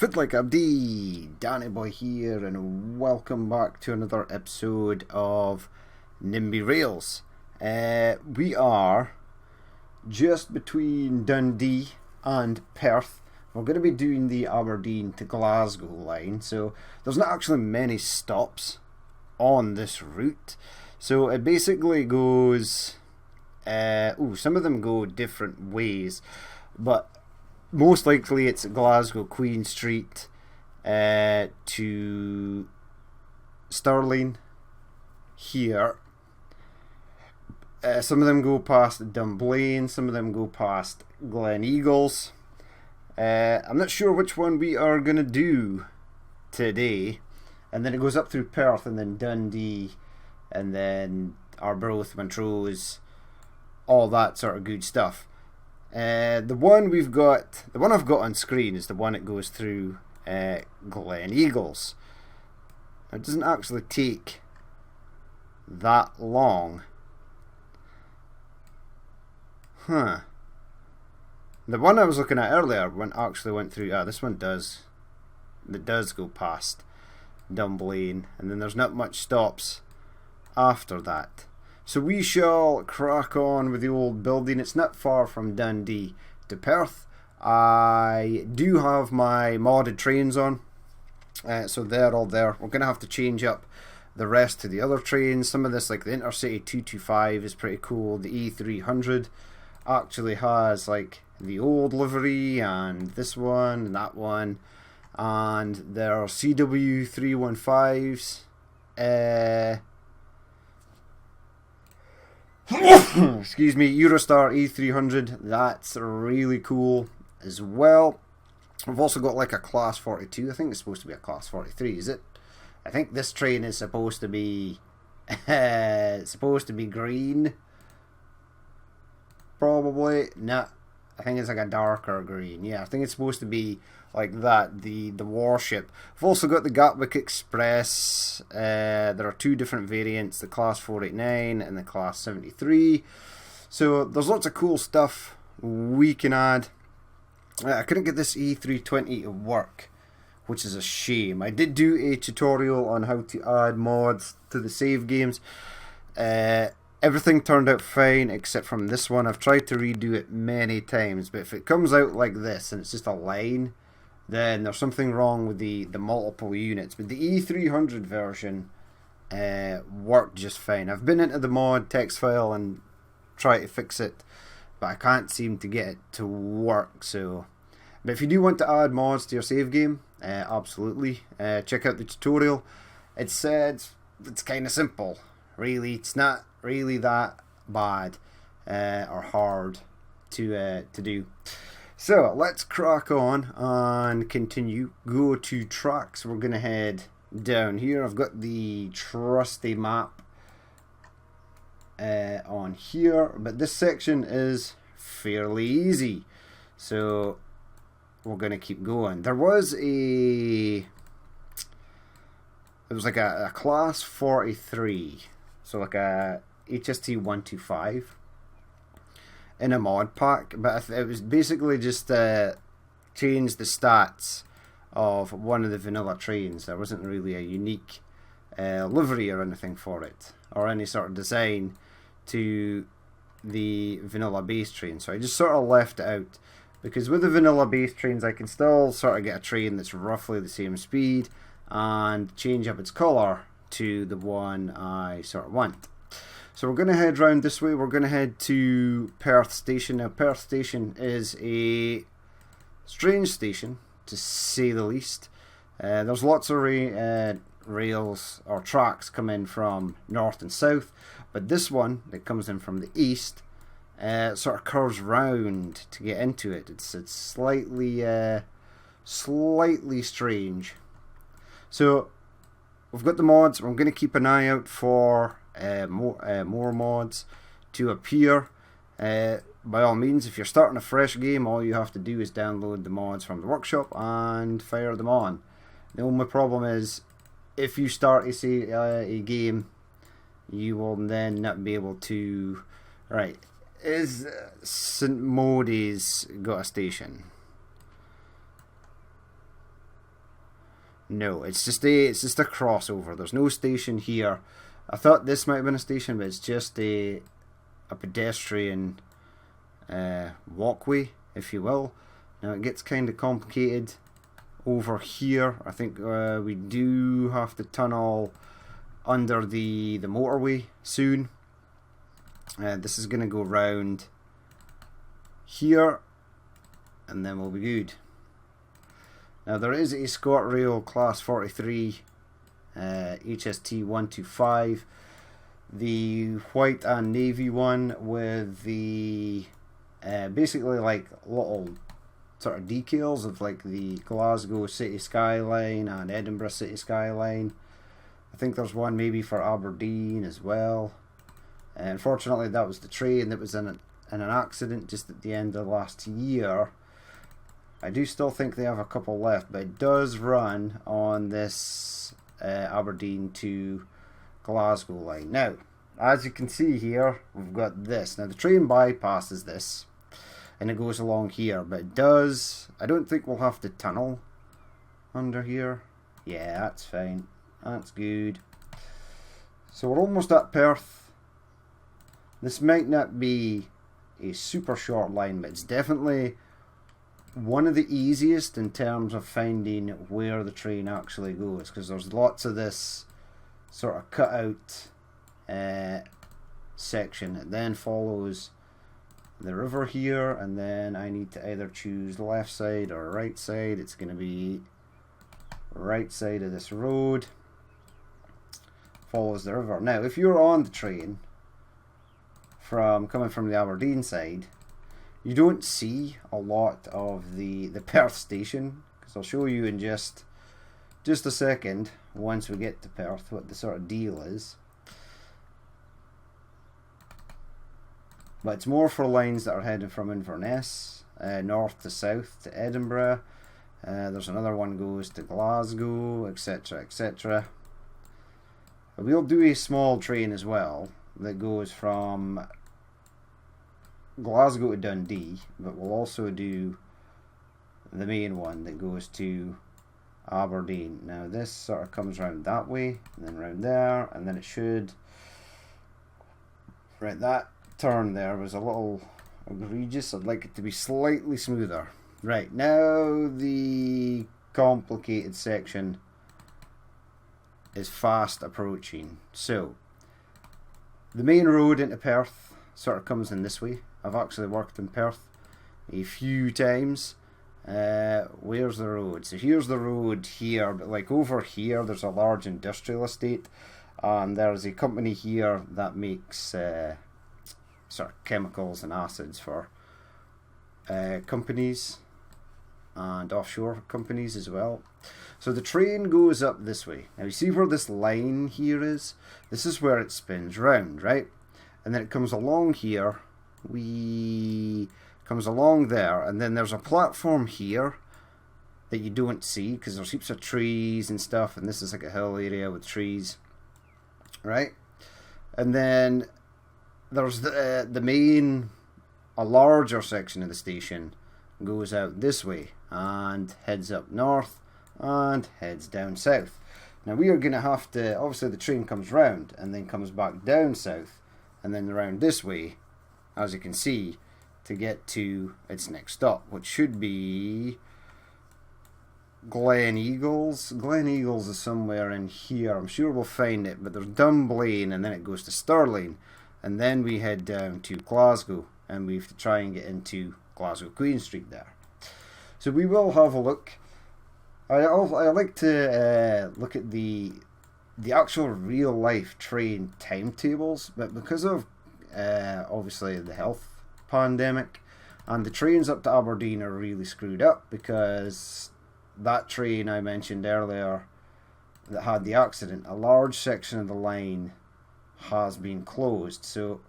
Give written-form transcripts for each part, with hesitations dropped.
Fit like Aberdeen, Danny Boy here, and welcome back to another episode of NIMBY Rails. We are just between Dundee and Perth. We're going to be doing the Aberdeen to Glasgow line, so there's not actually many stops on this route. So it basically goes, some of them go different ways, but most likely it's Glasgow Queen Street to Stirling here. Some of them go past Dunblane, some of them go past Gleneagles. I'm not sure which one we are going to do today. And then it goes up through Perth and then Dundee and then Arbroath, Montrose, all that sort of good stuff. The one I've got on screen is the one that goes through Gleneagles. It doesn't actually take that long. The one I was looking at earlier actually went through. This one does. It does go past Dunblane, and then there's not much stops after that. So we shall crack on with the old building. It's not far from Dundee to Perth. I do have my modded trains on, so they're all there. We're going to have to change up the rest of the other trains. Some of this, like the Intercity 225, is pretty cool. The E300 actually has like the old livery, and this one, and that one. And there are CW 315s. Excuse me, Eurostar E300, that's really cool as well. We've also got like a Class 42, I think it's supposed to be a Class 43, is it? I think this train is supposed to be green. Probably. Nah, I think it's like a darker green. Yeah, I think it's supposed to be like that, the warship. We've also got the Gatwick Express. There are two different variants, the Class 489 and the Class 73. So there's lots of cool stuff we can add. I couldn't get this E320 to work, which is a shame. I did do a tutorial on how to add mods to the save games. Everything turned out fine except from this one. I've tried to redo it many times, but if it comes out like this and it's just a line, then there's something wrong with the multiple units. But the E300 version worked just fine. I've been into the mod text file and tried to fix it, but I can't seem to get it to work. So, but if you do want to add mods to your save game, absolutely check out the tutorial. It's kind of simple, really. It's not really that bad or hard to do. So let's crack on and continue. Go to tracks. We're going to head down here. I've got the trusty map on here, but this section is fairly easy. So we're going to keep going. There was like a Class 43, so like a HST 125 in a mod pack, but it was basically just changed the stats of one of the vanilla trains. There wasn't really a unique livery or anything for it, or any sort of design to the vanilla base train, so I just sort of left it out, because with the vanilla base trains I can still sort of get a train that's roughly the same speed and change up its colour to the one I sort of want. So we're going to head round this way. We're going to head to Perth Station. Now Perth Station is a strange station, to say the least. There's lots of rails or tracks come in from north and south, but this one that comes in from the east sort of curves round to get into it. It's slightly strange. So we've got the mods. I'm going to keep an eye out for more mods to appear. By all means, if you're starting a fresh game, all you have to do is download the mods from the workshop and fire them on. The only problem is, if you start a game, you will then not be able to. Right, is St Modi's got a station? No, it's just a crossover. There's no station here. I thought this might have been a station, but it's just a pedestrian walkway, if you will. Now it gets kind of complicated over here. I think we do have to tunnel under the motorway soon. This is going to go round here, and then we'll be good. Now there is a ScotRail Class 43 HST 125, the white and navy one with the basically like little sort of decals of like the Glasgow city skyline and Edinburgh city skyline. I think there's one maybe for Aberdeen as well. Unfortunately, that was the train that was in an accident just at the end of last year. I do still think they have a couple left, but it does run on this Aberdeen to Glasgow line. Now, as you can see here, we've got this. Now, the train bypasses this, and it goes along here, but it does... I don't think we'll have to tunnel under here. Yeah, that's fine. That's good. So we're almost at Perth. This might not be a super short line, but it's definitely one of the easiest in terms of finding where the train actually goes, because there's lots of this sort of cut out section. It then follows the river here, and then I need to either choose left side or right side. It's going to be right side of this road. Follows the river. Now, if you're on the train coming from the Aberdeen side, you don't see a lot of the Perth station, because I'll show you in just a second once we get to Perth what the sort of deal is. But it's more for lines that are heading from Inverness north to south to Edinburgh. There's another one goes to Glasgow, etc, etc. We'll do a small train as well that goes from Glasgow to Dundee, but we'll also do the main one that goes to Aberdeen. Now this sort of comes round that way, and then round there, and then it should... Right, that turn there was a little egregious. I'd like it to be slightly smoother. Right, now the complicated section is fast approaching. So the main road into Perth sort of comes in this way. I've actually worked in Perth a few times. Where's the road? So here's the road here, but like over here there's a large industrial estate, and there's a company here that makes sort of chemicals and acids for companies and offshore companies as well. So the train goes up this way. Now you see where this line here is? This is where it spins round, right? And then it comes along here. Comes along there, and then there's a platform here that you don't see because there's heaps of trees and stuff, and this is like a hill area with trees, right? And then there's the main, a larger section of the station goes out this way and heads up north and heads down south. Now we are going to have to, obviously the train comes round and then comes back down south and then around this way, as you can see, to get to its next stop, which should be Gleneagles. Gleneagles is somewhere in here. I'm sure we'll find it, but there's Dunblane, and then it goes to Stirling, and then we head down to Glasgow, and we have to try and get into Glasgow Queen Street there. So we will have a look. I like to look at the actual real life train timetables, but because of obviously the health pandemic, and the trains up to Aberdeen are really screwed up because that train I mentioned earlier that had the accident, a large section of the line has been closed, so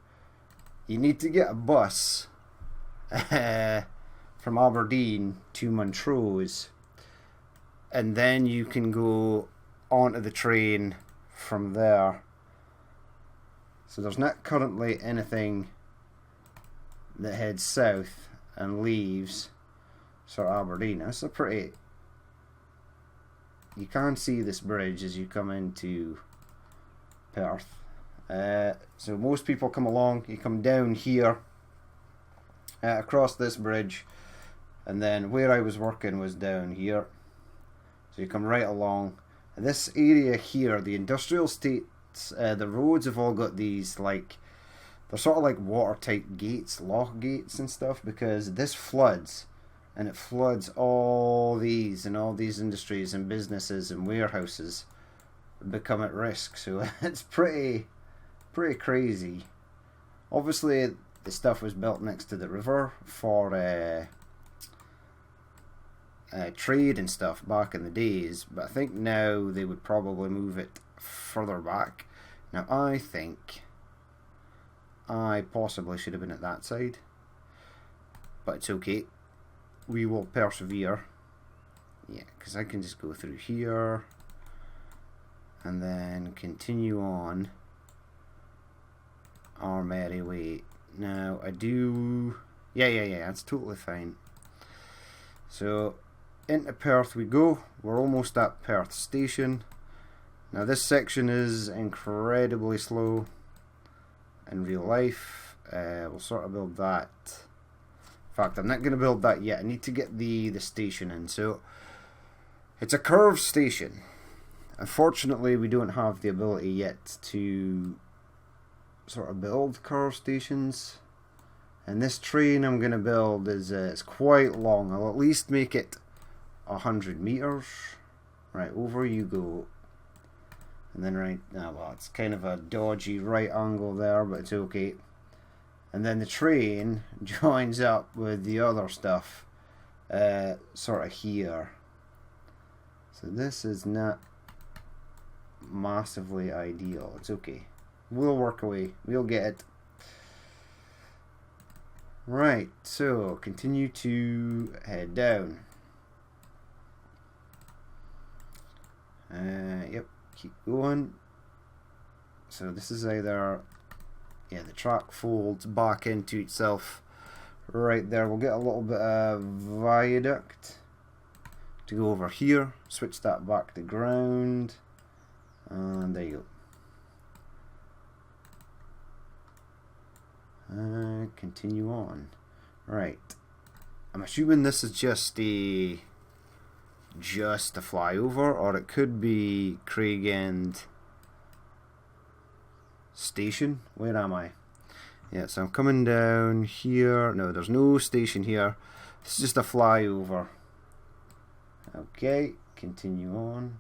you need to get a bus from Aberdeen to Montrose, and then you can go onto the train from there. So there's not currently anything that heads south and leaves sort of Aberdeen. That's a pretty you can see this bridge as you come into Perth. So most people come along, you come down here, across this bridge, and then where I was working was down here. So you come right along. And this area here, the industrial estates, the roads have all got these, like, they're sort of like watertight gates, lock gates and stuff, because this floods, and it floods all these industries and businesses and warehouses become at risk. So it's pretty crazy. Obviously the stuff was built next to the river for trade and stuff back in the days, but I think now they would probably move it further back. Now I think I possibly should have been at that side, but it's okay, we will persevere. Yeah, because I can just go through here and then continue on our merry way. Now I do, yeah, that's totally fine. So into Perth we go. We're almost at Perth station. Now this section is incredibly slow in real life. We'll sort of build that. In fact, I'm not going to build that yet. I need to get the station in. So it's a curved station. Unfortunately, we don't have the ability yet to sort of build curved stations. And this train I'm going to build is it's quite long. I'll at least make it 100 meters. Right, over you go. And then right now, well, it's kind of a dodgy right angle there, but it's okay. And then the train joins up with the other stuff sort of here. So this is not massively ideal. It's okay. We'll work away. We'll get it. Right, so continue to head down. Yep, keep going. So this is either, yeah, the track folds back into itself right there. We'll get a little bit of viaduct to go over here, switch that back to ground, and there you go. Continue on. Right, I'm assuming this is just a flyover, or it could be Craigend station. Where am I? Yeah, so I'm coming down here. No, there's no station here. It's just a flyover. Okay, continue on.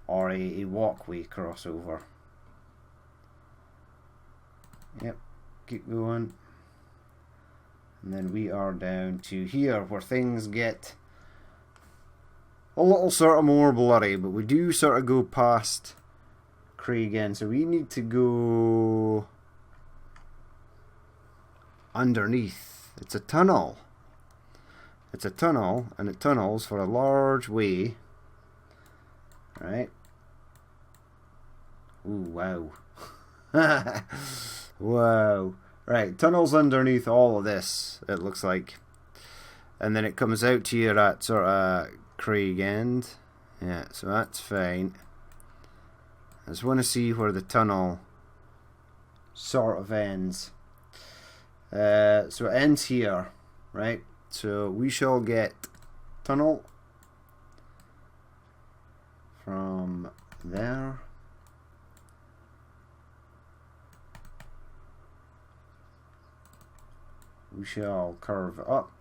Or a walkway crossover. Yep, keep going. And then we are down to here where things get a little sort of more blurry, but we do sort of go past Craigend, so we need to go underneath. It's a tunnel. It's a tunnel, and it tunnels for a large way. Right. Ooh, wow. Wow. Right, tunnels underneath all of this, it looks like. And then it comes out to you at sort of Craigend. Yeah, so that's fine. I just want to see where the tunnel sort of ends. So it ends here, right? So we shall get tunnel from there. We shall curve up.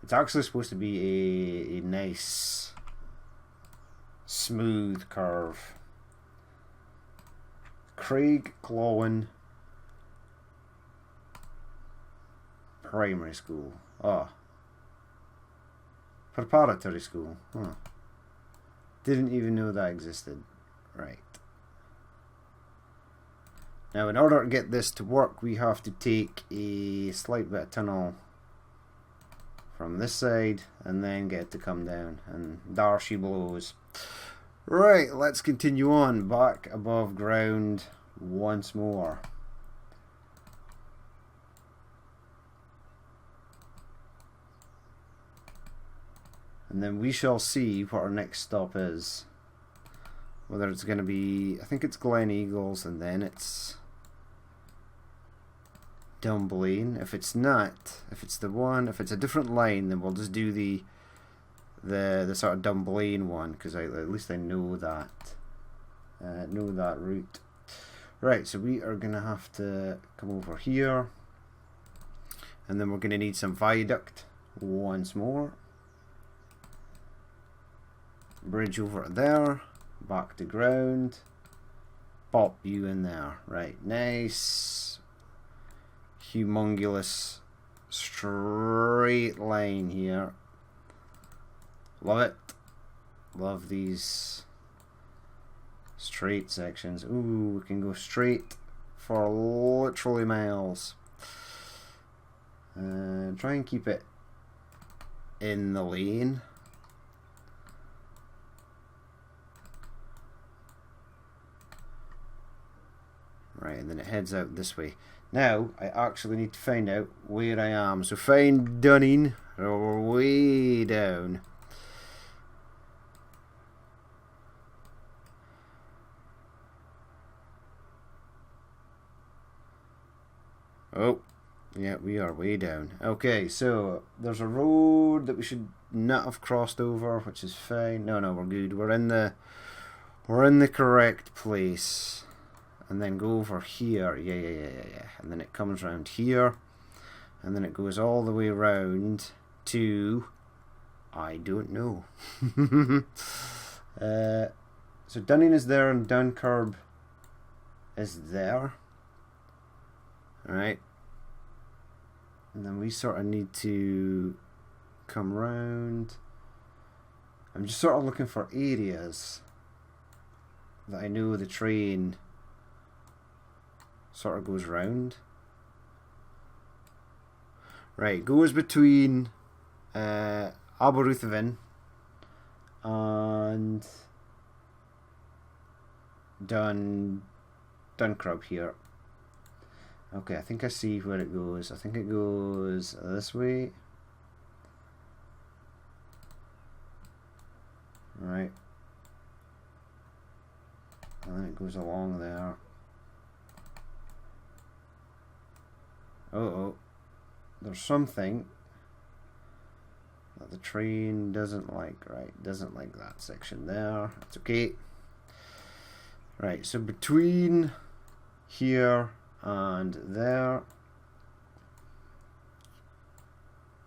It's actually supposed to be a nice smooth curve. Craigclawin Primary School. Oh. Preparatory school. Huh. Didn't even know that existed. Right. Now, in order to get this to work, we have to take a slight bit of tunnel from this side and then get it to come down, and there she blows. Right, let's continue on back above ground once more. and then we shall see what our next stop is. Whether it's going to be, I think it's Gleneagles, and then it's Dunblane. If it's not, if it's the one, if it's a different line, then we'll just do the sort of Dunblane one, because at least I know that route. Right, so we are going to have to come over here, and then we're going to need some viaduct once more. Bridge over there, back to ground, pop you in there. Right, nice, humongous straight line here. Love it. Love these straight sections. Ooh, we can go straight for literally miles. Try and keep it in the lane. Right, and then it heads out this way. Now, I actually need to find out where I am. So find Dunning, or we're way down. Oh, yeah, we are way down. Okay, so there's a road that we should not have crossed over, which is fine. No, we're good. We're in the correct place. And then go over here. Yeah. And then it comes around here. And then it goes all the way around to, I don't know. So Dunning is there and Dunkirk is there. Alright. And then we sort of need to come round. I'm just sort of looking for areas that I know the train sort of goes round. Right, goes between Aberdeen and Dunkirk here. Okay, I think I see where it goes. I think it goes this way. Right. And then it goes along there. Oh, there's something that the train doesn't like, right? Doesn't like that section there. It's okay. Right, so between here and there,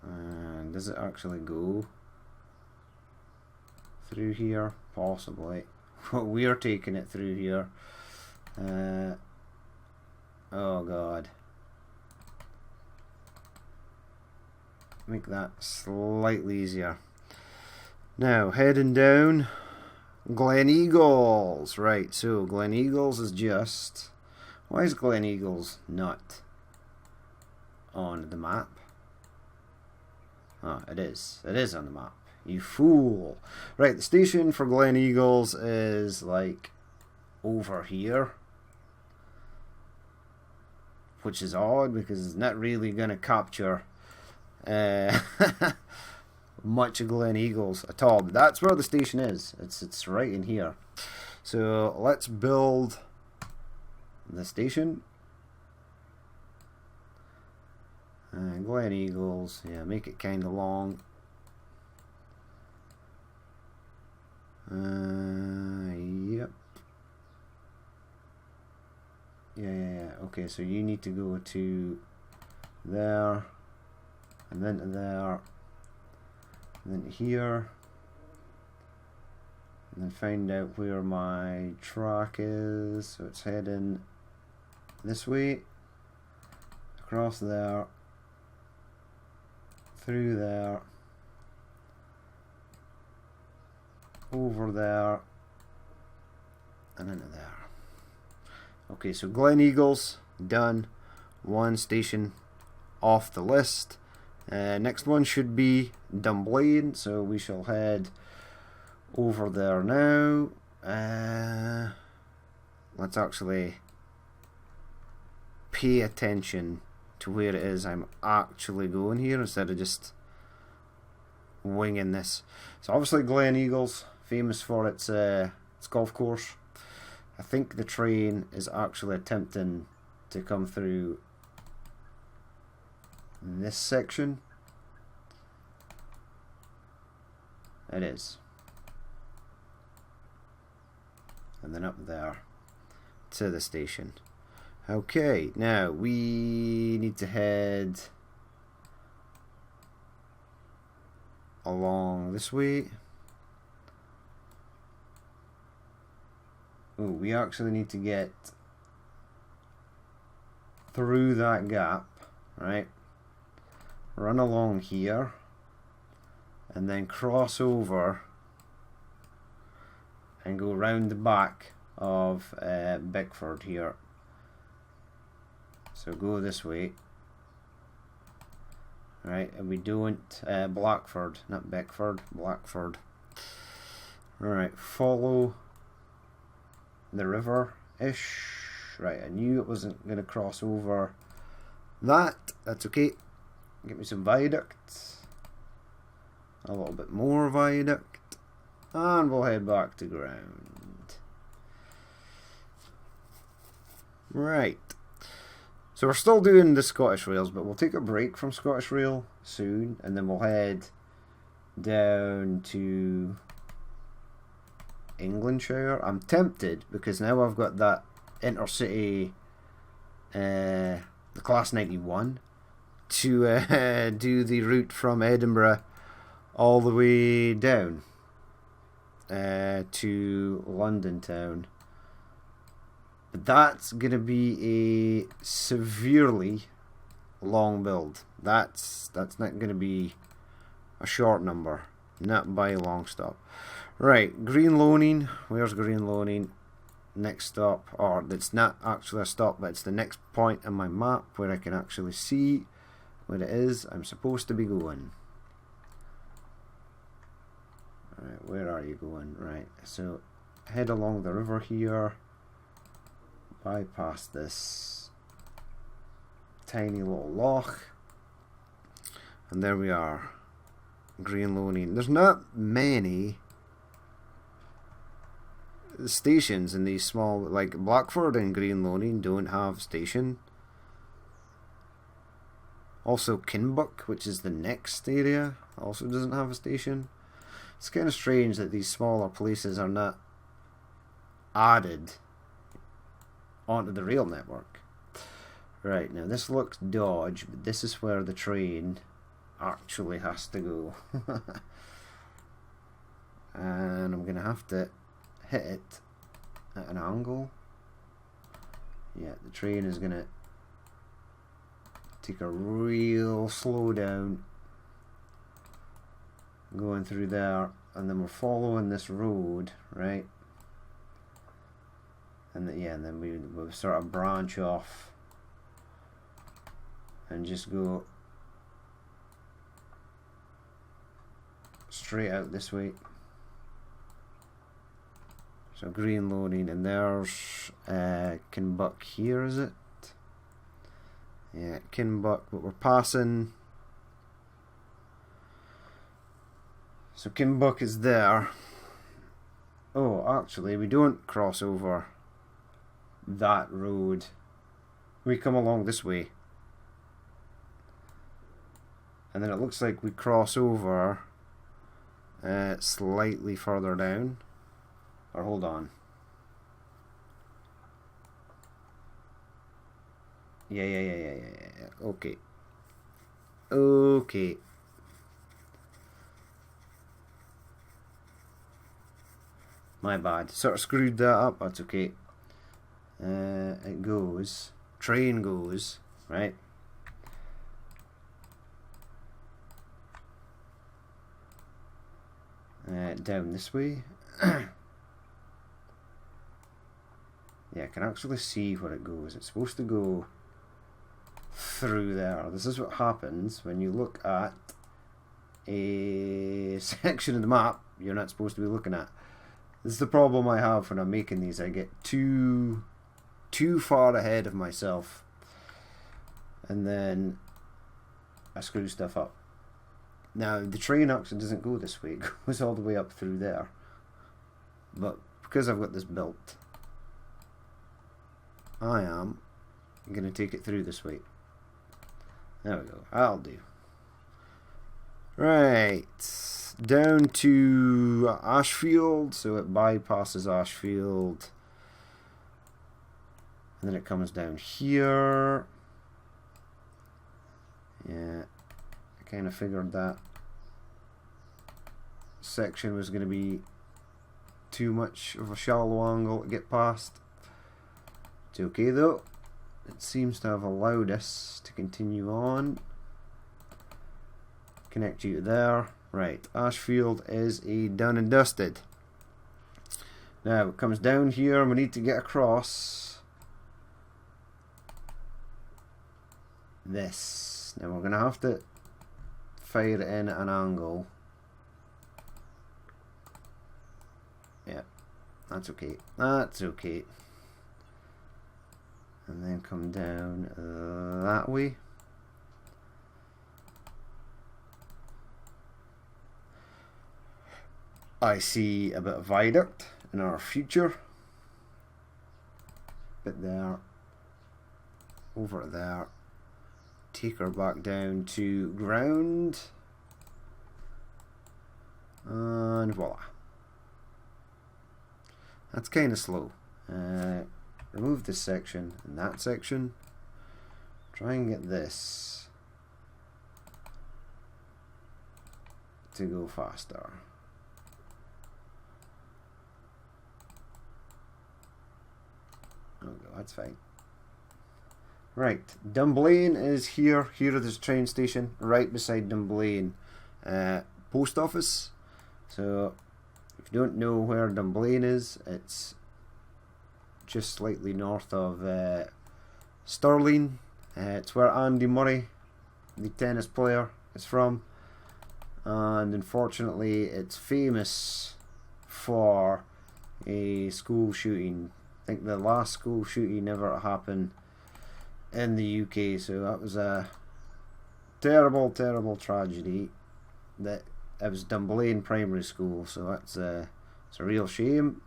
and does it actually go through here? Possibly. We are taking it through here. Oh god. Make that slightly easier. Now, heading down Gleneagles. Right, so Gleneagles is just... Why is Gleneagles not on the map? Oh, it is. It is on the map. You fool. Right, the station for Gleneagles is like over here. Which is odd because it's not really going to capture much of Gleneagles at all, but that's where the station is. It's right in here. So let's build the station. Gleneagles, yeah, make it kind of long. Yep. Yeah. Okay, so you need to go to there. And then to there, and then here, and then find out where my track is. So it's heading this way, across there, through there, over there, and into there. Okay, so Gleneagles done. One station off the list. Next one should be Dunblane, so we shall head over there now. Let's actually pay attention to where it is I'm actually going here instead of just winging this. So obviously Gleneagles, famous for its golf course. I think the train is actually attempting to come through this section. It is. And then up there to the station. Okay, now we need to head along this way. Oh, we actually need to get through that gap, right? Run along here and then cross over and go round the back of Beckford here. So go this way, right? And we don't Blackford, not Beckford, Blackford. All right, follow the river-ish. Right, I knew it wasn't going to cross over that. That's okay. Get me some viaduct. A little bit more viaduct. And we'll head back to ground. Right. So we're still doing the Scottish Rails, but we'll take a break from Scottish Rail soon. And then we'll head down to Englandshire. I'm tempted because now I've got that intercity, the Class 91, to do the route from Edinburgh all the way down to London town. But that's going to be a severely long build. That's not going to be a short number, not by a long stop. Right, Green Loaning. Where's Green Loaning? Next stop, or it's not actually a stop, but it's the next point on my map where I can actually see where it is I'm supposed to be going. Alright, where are you going? Right, so head along the river here, bypass this tiny little loch, and there we are. Green Loaning. There's not many stations in these small, like Blackford and Green Loaning don't have station. Also Kinbuck, which is the next area, also doesn't have a station. It's kind of strange that these smaller places are not added onto the rail network. Right, now this looks dodge, but this is where the train actually has to go. And I'm gonna have to hit it at an angle. Yeah, the train is gonna take a real slow down going through there, and then we're following this road, right? And then we sort of branch off and just go straight out this way. So Green Loaning, and there's Kinbuck here, is it? Yeah, Kinbuck, but we're passing. So Kinbuck is there. Oh, actually, we don't cross over that road. We come along this way. And then it looks like we cross over slightly further down. Or hold on. Yeah. Okay. My bad. Sort of screwed that up. That's okay. It goes. Train goes. Right. Down this way. Yeah, I can actually see where it goes. It's supposed to go through there. This is what happens when you look at a section of the map you're not supposed to be looking at. This is the problem I have when I'm making these. I get too far ahead of myself, and then I screw stuff up. Now, the train actually doesn't go this way. It goes all the way up through there. But because I've got this built, I am going to take it through this way. There we go. That'll do. Right. Down to Ashfield. So it bypasses Ashfield. And then it comes down here. Yeah. I kind of figured that section was going to be too much of a shallow angle to get past. It's okay though. It seems to have allowed us to continue on. Connect you to there. Right, Ashfield is a done and dusted. Now it comes down here and we need to get across this. Now we're going to have to fire it in at an angle. Yeah, that's okay. That's okay. And then come down that way. I see a bit of viaduct in our future. Bit there. Over there. Take her back down to ground. And voila. That's kind of slow. Remove this section and that section. Try and get this to go faster. Okay, that's fine. Right, Dunblane is here. Here is the train station, right beside Dunblane post office. So, if you don't know where Dunblane is, it's just slightly north of Stirling. It's where Andy Murray, the tennis player, is from. And unfortunately, it's famous for a school shooting. I think the last school shooting ever happened in the UK, so that was a terrible, terrible tragedy. That it was Dunblane Primary School, so that's it's a real shame.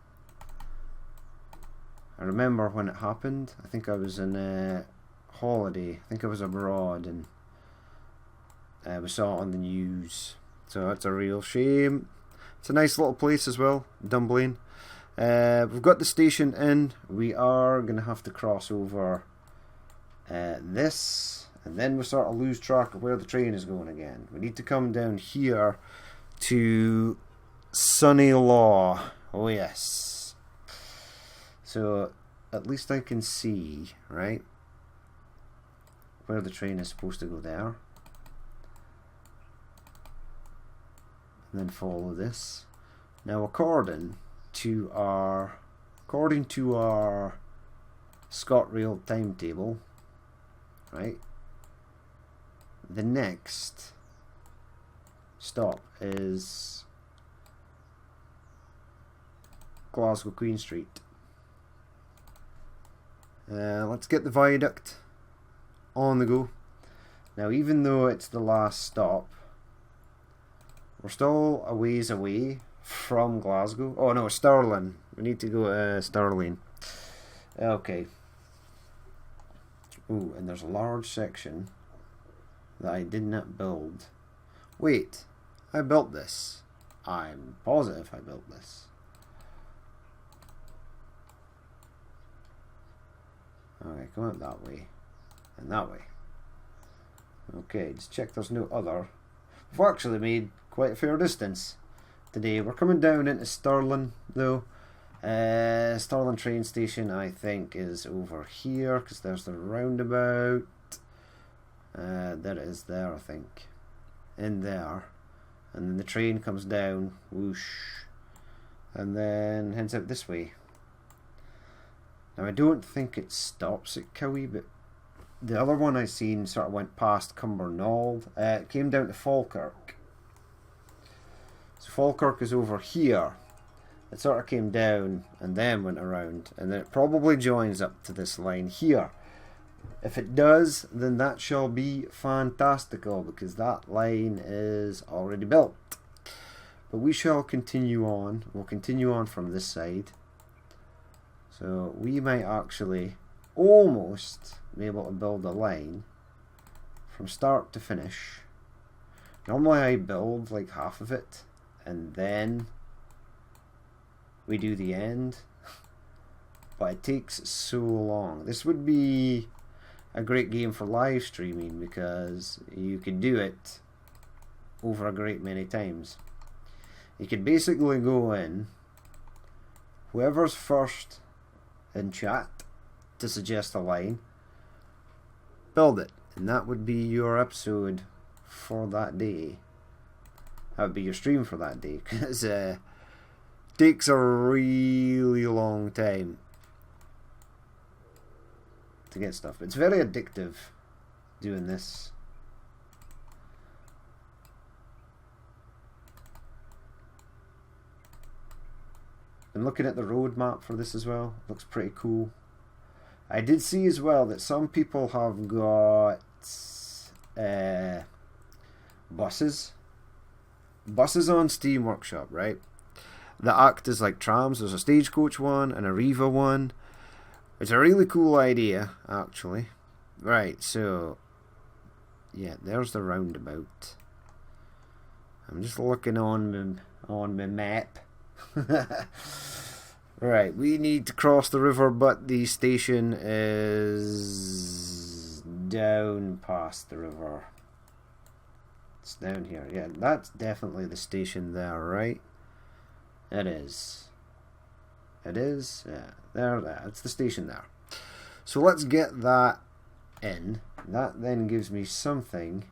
I remember when it happened. I think I was in a holiday. I think I was abroad, and we saw it on the news. So that's a real shame. It's a nice little place as well, Dunblane. We've got the station in. We are going to have to cross over this, and then we sort of lose track of where the train is going again. We need to come down here to Sunny Law. Oh yes. So at least I can see, right, where the train is supposed to go there. And then follow this. Now according to our ScotRail timetable, right, the next stop is Glasgow Queen Street. Let's get the viaduct on the go. Now, even though it's the last stop, we're still a ways away from Glasgow. Oh no, Stirling. We need to go to Stirling. Okay. Ooh, and there's a large section that I did not build. Wait, I built this. I'm positive I built this. Okay, come out that way. And that way. Okay, just check there's no other. We've actually made quite a fair distance today. We're coming down into Stirling though. Stirling train station I think is over here, because there's the roundabout. There it is there, I think. In there. And then the train comes down, whoosh, and then heads out this way. Now I don't think it stops at Cowie, but the other one I seen sort of went past Cumbernauld. It came down to Falkirk. So Falkirk is over here. It sort of came down and then went around, and then it probably joins up to this line here, If it does, then that shall be fantastical, because that line is already built. But we shall continue on. We'll continue on from this side. So we might actually almost be able to build a line from start to finish. Normally I build like half of it and then we do the end, but it takes so long. This would be a great game for live streaming because you could do it over a great many times. You could basically go in, whoever's first in chat to suggest a line, build it, and that would be your episode for that day. That would be your stream for that day, because it takes a really long time to get stuff. It's very addictive doing this. I'm looking at the road map for this as well. Looks pretty cool. I did see as well that some people have got buses on Steam Workshop, right? That act as like trams. There's a Stagecoach one and a Riva one. It's a really cool idea, actually. Right, so yeah, there's the roundabout. I'm just looking on my map. Right, we need to cross the river, but the station is down past the river. It's down here. Yeah, that's definitely the station there, right? It is. It is? Yeah, there. It's the station there. So let's get that in. That then gives me something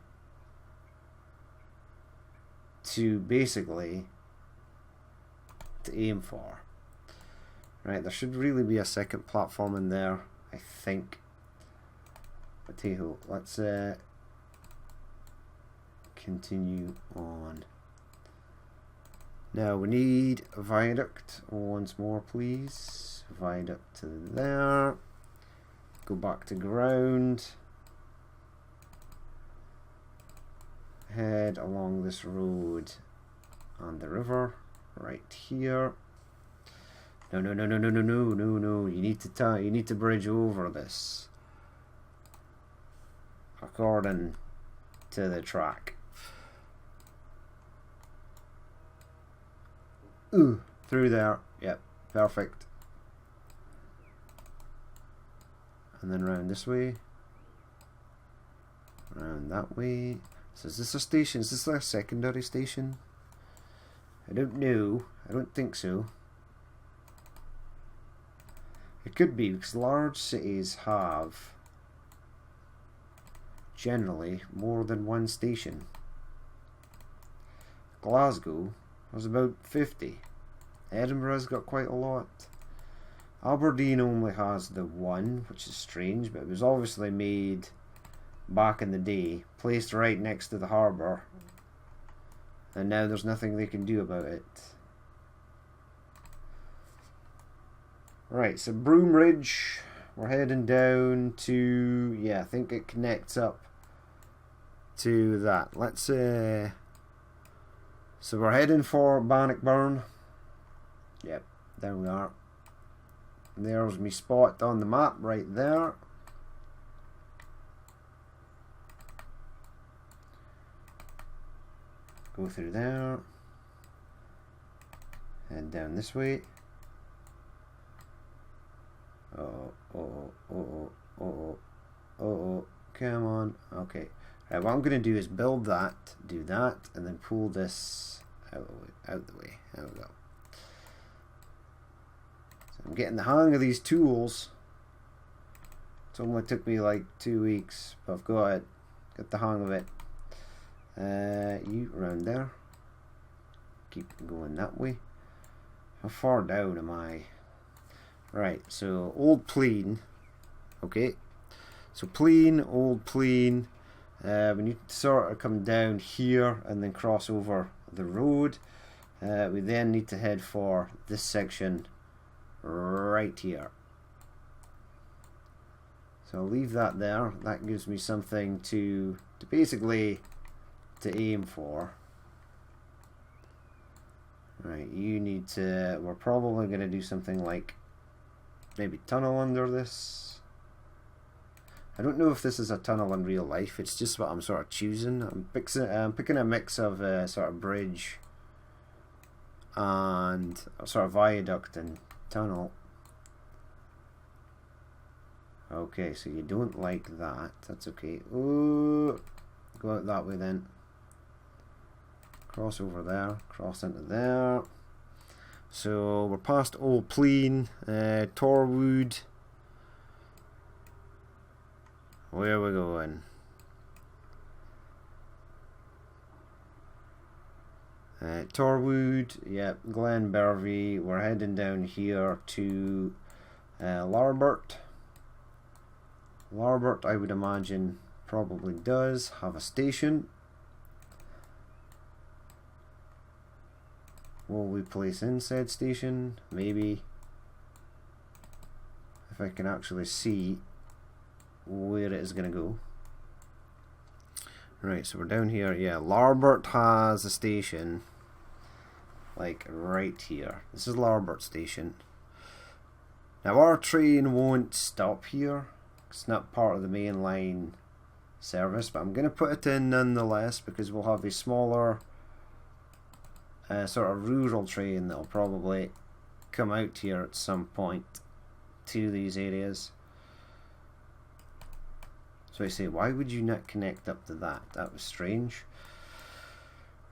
to basically to aim for. Right, there should really be a second platform in there, I think. But hey ho, let's continue on. Now we need a viaduct once more, please. Viaduct to there. Go back to ground. Head along this road on the river, right here. No. You need to bridge over this according to the track. Ooh, through there. Yep, perfect. And then round this way. Round that way. So is this a station? Is this a secondary station? I don't know. I don't think so. It could be, because large cities have generally more than one station. Glasgow has about 50. Edinburgh's got quite a lot. Aberdeen only has the one, which is strange, but it was obviously made back in the day, placed right next to the harbour, and now there's nothing they can do about it. Right, so Broomridge, we're heading down to, yeah, I think it connects up to that. Let's so we're heading for Bannockburn. Yep, there we are. There's me spot on the map right there. Go through there. Head down this way. Oh, come on. Okay. Right, what I'm going to do is build that, do that, and then pull this out the way. There we go. So I'm getting the hang of these tools. It only took me like 2 weeks, but I've got it. Got the hang of it. You around there. Keep going that way. How far down am I? Right, so Old Plane. Okay, so Plane, Old Plane. We need to sort of come down here and then cross over the road. We then need to head for this section right here. So I'll leave that there. That gives me something to basically to aim for. Right, you need to, we're probably going to do something like maybe tunnel under this. I don't know if this is a tunnel in real life, it's just what I'm sort of choosing. I'm picking a mix of sort of bridge and a sort of viaduct and tunnel. Okay, so you don't like that, that's okay. Ooh, go out that way then. Cross over there, cross into there. So we're past Old Plain, Torwood. Where are we going? Torwood, yep, Glenbervie. We're heading down here to Larbert. Larbert, I would imagine, probably does have a station. Will we place in said station? Maybe. If I can actually see where it is going to go. Right, so we're down here. Yeah, Larbert has a station. Like right here. This is Larbert station. Now our train won't stop here. It's not part of the main line service, but I'm going to put it in nonetheless because we'll have a smaller sort of rural train that'll probably come out here at some point to these areas. So I say, why would you not connect up to that? That was strange.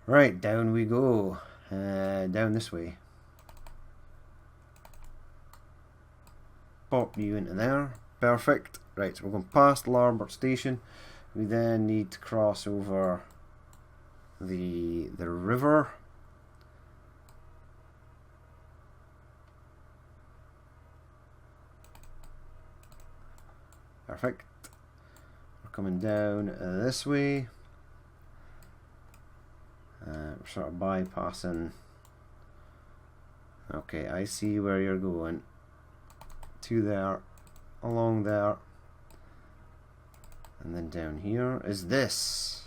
Right, down we go. Down this way. Pop you into there. Perfect. Right, so we're going past Larbert Station. We then need to cross over the river. Perfect. We're coming down this way. We're sort of bypassing. Okay, I see where you're going. To there, along there, and then down here. Is this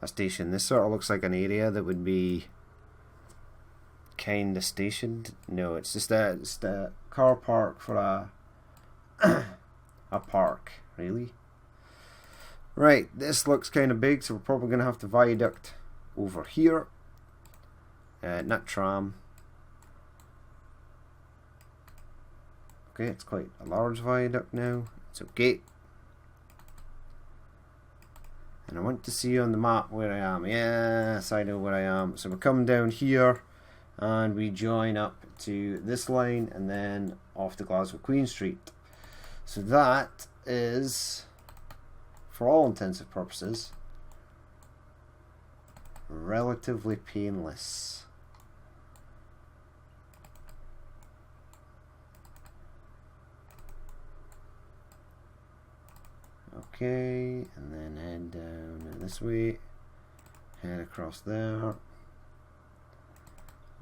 a station? This sort of looks like an area that would be kind of stationed. No, it's just a car park for a a park, really. Right, this looks kind of big, so we're probably going to have to viaduct over here. Not tram. Okay, it's quite a large viaduct now. It's okay. And I want to see on the map where I am. Yes, I know where I am. So we come down here and we join up to this line and then off to Glasgow Queen Street. So that is, for all intensive purposes, relatively painless. Okay, and then head down this way, head across there,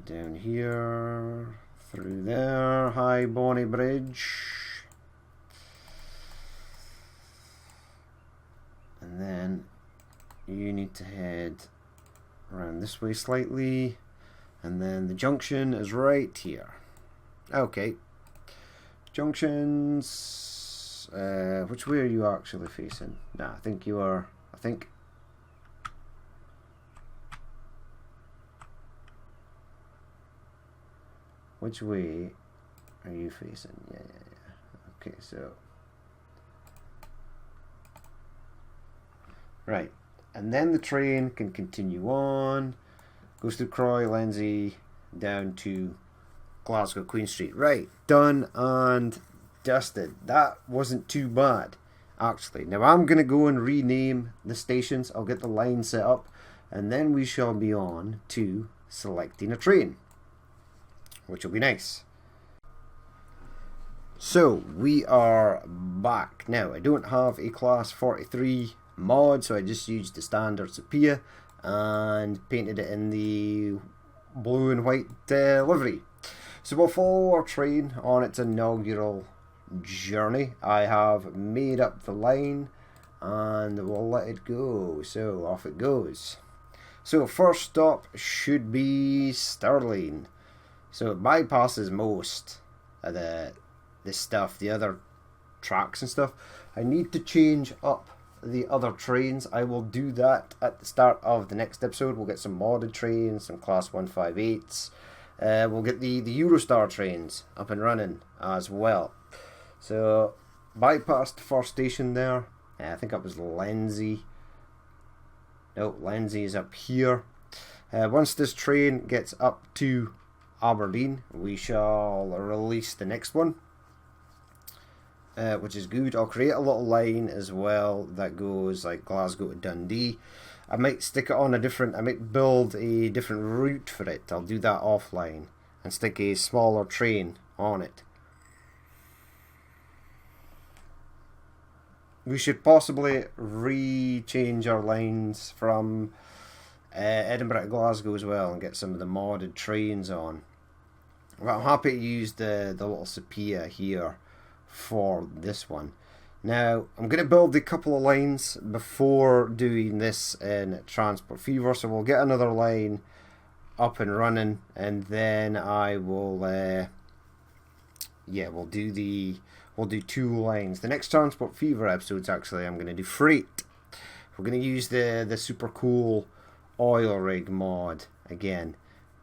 down here, through there, High Bonny Bridge. And then you need to head around this way slightly, and then the junction is right here. Okay, junctions. Which way are you actually facing? Nah, I think you are. I think. Which way are you facing? Yeah. Okay, so. Right, and then the train can continue on, goes through Croy, Lindsay, down to Glasgow Queen Street. Right, done and dusted. That wasn't too bad, actually. Now I'm going to go and rename the stations. I'll get the line set up, and then we shall be on to selecting a train, which will be nice. So, we are back. Now, I don't have a Class 43 mod, so I just used the standard sepia and painted it in the blue and white livery. So we'll follow our train on its inaugural journey. I have made up the line and we'll let it go. So off it goes. So first stop should be Stirling. So it bypasses most of the stuff, the other tracks and stuff. I need to change up the other trains. I will do that at the start of the next episode. We'll get some modded trains, some class 158s. We'll get the Eurostar trains up and running as well. So bypassed the first station there. I think that was Lenzie. No, Lenzie is up here. Once this train gets up to Aberdeen, we shall release the next one, which is good. I'll create a little line as well that goes like Glasgow to Dundee. I might stick it on a different, I might build a different route for it. I'll do that offline and stick a smaller train on it. We should possibly re-change our lines from Edinburgh to Glasgow as well and get some of the modded trains on. But I'm happy to use the little Sepia here for this one. Now, I'm going to build a couple of lines before doing this in Transport Fever, so we'll get another line up and running, and then I will, we'll do 2 lines. The next Transport Fever episodes, actually, I'm going to do freight. We're going to use the super cool oil rig mod again.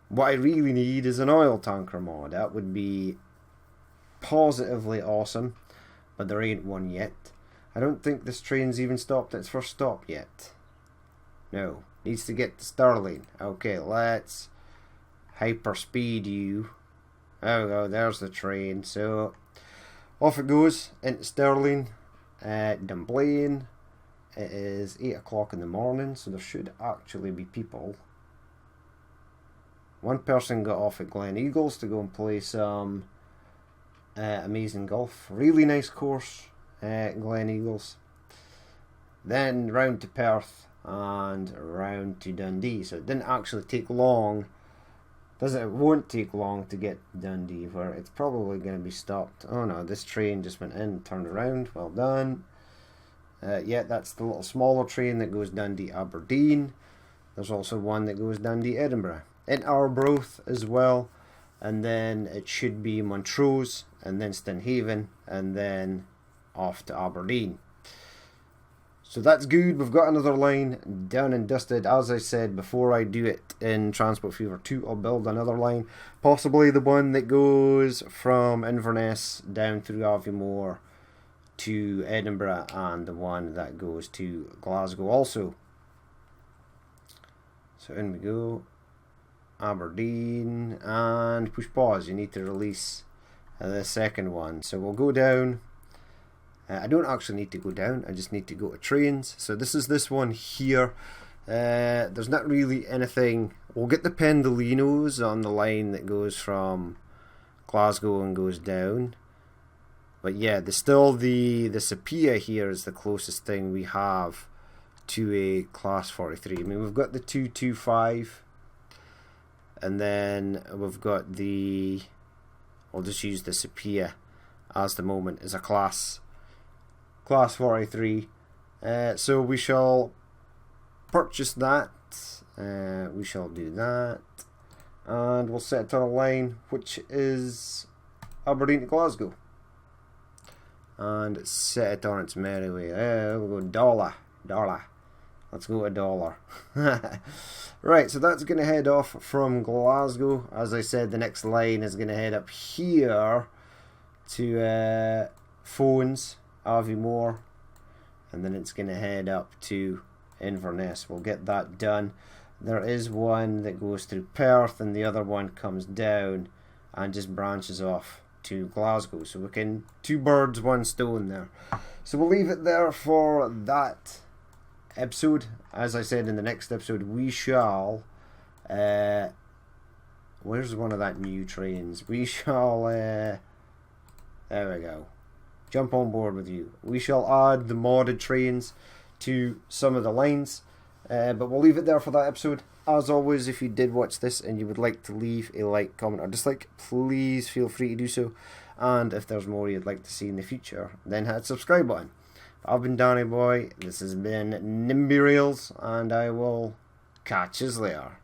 What I really need is an oil tanker mod. That would be positively awesome, but there ain't one yet. I don't think this train's even stopped at its first stop yet. No, needs to get to Stirling. Okay, let's hyperspeed you. There we go, there's the train. So off it goes into Stirling at Dunblane. It is 8 o'clock in the morning, so there should actually be people. One person got off at Gleneagles to go and play some amazing golf. Really nice course at Gleneagles. Then round to Perth and round to Dundee. So it didn't actually take long. It won't take long to get Dundee, where it's probably going to be stopped. Oh no, this train just went in, turned around. Well done. Yeah, that's the little smaller train that goes Dundee Aberdeen. There's also one that goes Dundee Edinburgh. In Arbroath as well. And then it should be Montrose, and then Stonehaven, and then off to Aberdeen. So that's good. We've got another line done and dusted. As I said, before I do it in Transport Fever 2, I'll build another line. Possibly the one that goes from Inverness down through Aviemore to Edinburgh, and the one that goes to Glasgow also. So in we go. Aberdeen, and push pause. You need to release the second one. So we'll go down. I don't actually need to go down, I just need to go to trains. So this is this one here. There's not really anything. We'll get the Pendolinos on the line that goes from Glasgow and goes down. But yeah, the Sepia here is the closest thing we have to a class 43. I mean, we've got the 225. And then we've got I'll just use the Sepia as the moment as a class 43. So we shall purchase that. We shall do that. And we'll set it on a line which is Aberdeen to Glasgow. And set it on its merry way. We'll go dollar. Let's go $1. Right, so that's going to head off from Glasgow. As I said, the next line is going to head up here to Phones, Aviemore, and then it's going to head up to Inverness. We'll get that done. There is one that goes through Perth, and the other one comes down and just branches off to Glasgow. So we can 2 birds, 1 stone there. So we'll leave it there for that episode. As I said, in the next episode we shall where's one of that new trains? We shall there we go, jump on board with you. We shall add the modded trains to some of the lines, but we'll leave it there for that episode. As always, if you did watch this and you would like to leave a like, comment or dislike, please feel free to do so. And if there's more you'd like to see in the future, then hit the subscribe button. I've been Danny Boy, this has been NIMBY Rails, and I will catch you later.